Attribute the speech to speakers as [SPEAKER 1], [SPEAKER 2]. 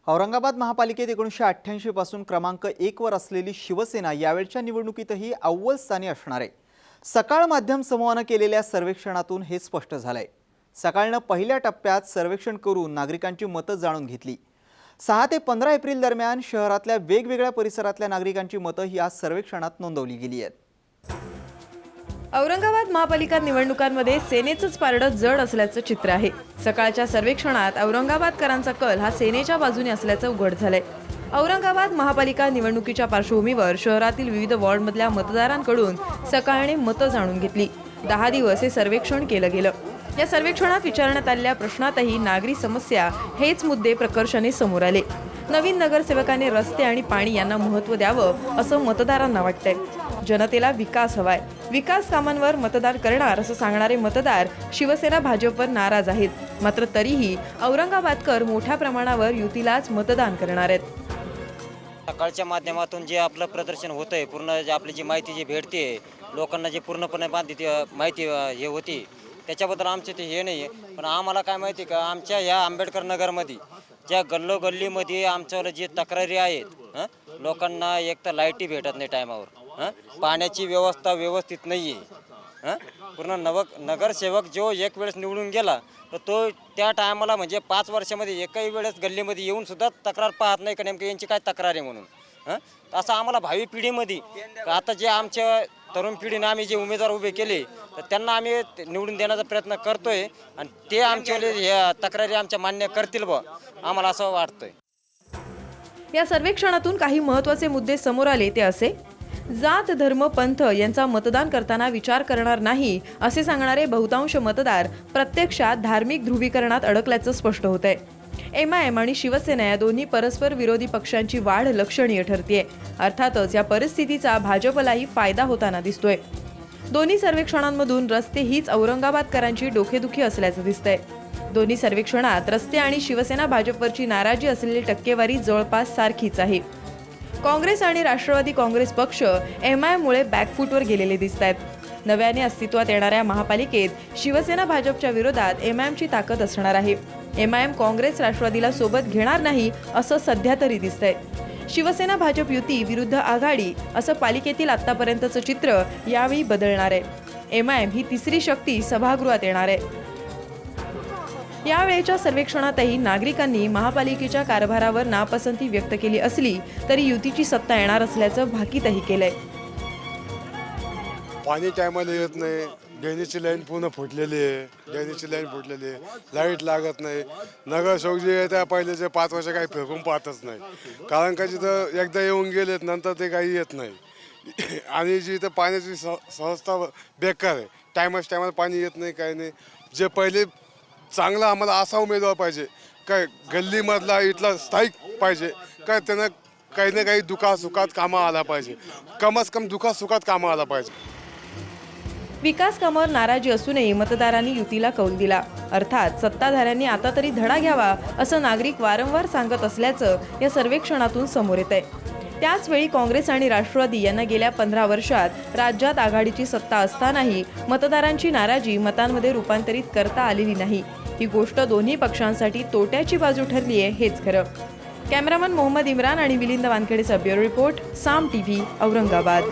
[SPEAKER 1] औरंगाबाद महापालिकेत 1988 पासून क्रमांक 1 वर असलेली शिवसेना यावेळच्या निवडणुकीतही अव्वल स्थानी असणार आहे। सकाळ माध्यम समूहाने केलेल्या सर्वेक्षणातून हे स्पष्ट झालंय। सकाळने पहिल्या टप्प्यात सर्वेक्षण करून नागरिकांची मतं जाणून घेतली। 6 ते 15 एप्रिल दरम्यान शहरातल्या वेगवेगळ्या परिसरातल्या नागरिकांची मतं ही आज सर्वेक्षणात नोंदवली गेली आहेत।
[SPEAKER 2] औरंगाबाद महापालिका निवडणुकांमध्ये सेनेचंच पारडं जड असल्याचं चित्र आहे। सकाळच्या सर्वेक्षणात औरंगाबादकरांचा कल हा सेनेच्या बाजूने असल्याचं उघड झालंय। औरंगाबाद महापालिका निवडणुकीच्या पार्श्वभूमीवर शहरातील विविध वॉर्डमधल्या मतदारांकडून सकाळने मतं जाणून घेतली। 10 दिवस हे सर्वेक्षण केलं गेलं। या सर्वेक्षणात विचारण्यात आलेल्या प्रश्नातही नागरी समस्या हेच मुद्दे प्रकर्षाने समोर आले। नवीन नगरसेवकाने रस्ते आणि पाणी यांना महत्त्व द्यावं असं मतदारांना वाटतंय। जनतेला विकास हवाय, विकास कामांवर मतदान करणार असं सांगणारे मतदार शिवसेना भाजपवर नाराज आहेत। मात्र तरीही औरंगाबादकर मोठ्या प्रमाणावर युतीलाच मतदान करणार आहेत।
[SPEAKER 3] सकाळच्या माध्यमातून जे आपलं प्रदर्शन होतंय, पूर्ण जे आपली जी माहिती जी भेटते लोकांना, जे पूर्णपणे माहिती हे होती, त्याच्याबद्दल आमचे ते हे नाही आहे। पण आम्हाला काय माहिती का, आमच्या ह्या आंबेडकर नगरमध्ये ज्या गल्लोगल्लीमध्ये आमच्यावर जे तक्रारी आहेत, लोकांना एक तर लाईटी भेटत नाही टायमावर, पाण्याची व्यवस्था व्यवस्थित नाही आहे। पूर्ण नगरसेवक जो एक वेळेस निवडून गेला तर तो त्या टायमाला म्हणजे 5 वर्षामध्ये एकही वेळेस गल्लीमध्ये येऊन सुद्धा तक्रार पाहत नाही का नेमकं यांची काय तक्रार आहे म्हणून। असं आम्हाला भावी पिढीमध्ये आता जे आमच्या तरुण पिढीने आम्ही जे उमेदवार उभे केले तर त्यांना आम्ही निवडून देण्याचा प्रयत्न करतोय आणि ते आमच्या तक्रारी आमच्या मान्य करतील बा, आम्हाला असं वाटतंय।
[SPEAKER 2] या सर्वेक्षणातून काही महत्त्वाचे मुद्दे समोर आले ते असे: जात, धर्म, पंथ यांचा मतदान करताना विचार करणार नाही असे सांगणारे बहुतांश मतदार प्रत्यक्षात धार्मिक ध्रुवीकरणात अडकल्याचं स्पष्ट होतंय। MIM आणि शिवसेना या दोन्ही परस्पर विरोधी पक्षांची वाढ लक्षणीय ठरतेय। अर्थातच या परिस्थितीचा भाजपलाही फायदा होताना दिसतोय। दोन्ही सर्वेक्षणांमधून रस्ते हीच औरंगाबादकरांची डोकेदुखी असल्याचं दिसतंय। दोन्ही सर्वेक्षणात रस्ते आणि शिवसेना भाजपवरची नाराजी असलेली टक्केवारी जवळपास सारखीच आहे। काँग्रेस आणि राष्ट्रवादी काँग्रेस पक्ष MIM मुळे बॅकफूटवर गेलेले दिसत आहेत। नव्याने अस्तित्वात येणाऱ्या महापालिकेत शिवसेना भाजपच्या विरोधात MIM ची ताकद असणार आहे। MIM काँग्रेस राष्ट्रवादीला सोबत घेणार नाही असं सध्या तरी दिसतंय। शिवसेना भाजप युती विरुद्ध आघाडी असं पालिकेतील आतापर्यंतचं चित्र यावेळी बदलणार आहे। MIM ही तिसरी शक्ती सभागृहात येणार आहे। यावेळेच्या सर्वेक्षणातही नागरिकांनी महापालिकेच्या कारभारावर नापसंती व्यक्त केली असली तरी युतीची सत्ता येणार असल्याचं भाकीतही केलंय।
[SPEAKER 4] पाणी टायमाला येत नाही, ड्रेनेजची लाईन पूर्ण फुटलेली आहे, लाईट लागत नाही। नगरसेवक जे आहे त्या पहिलेचे 5 वर्ष काही फेकून पाहतच नाही, कारण का जिथं एकदा येऊन गेलेत नंतर ते काही येत नाही। आणि जी इथं पाण्याची संस्था बेकार आहे, टायमाला पाणी येत नाही, काही नाही। जे पहिले चांगला आम्हाला असा उमेदवार पाहिजे काय, गल्लीमधला इथला स्थायिक पाहिजे काय, त्यांना काही ना काही दुःखासुखात कामा आला पाहिजे, कमच कम दुःखासुखात कामा आला पाहिजे।
[SPEAKER 2] विकास कामावर नाराजी असूनही मतदारांनी युतीला कौल दिला। अर्थात सत्ताधाऱ्यांनी आता तरी धडा घ्यावा असं नागरिक वारंवार सांगत असल्याचं या सर्वेक्षणातून समोर येतंय। त्याचवेळी काँग्रेस आणि राष्ट्रवादी यांना गेल्या 15 वर्षात राज्यात आघाडीची सत्ता असतानाही मतदारांची नाराजी मतांमध्ये रूपांतरित करता आलेली नाही। ही गोष्ट दोन्ही पक्षांसाठी तोट्याची बाजू ठरली आहे हेच खरं। कॅमेरामन मोहम्मद इम्रान आणि मिलिंद वानखेडेचा ब्युरो रिपोर्ट, साम TV, औरंगाबाद।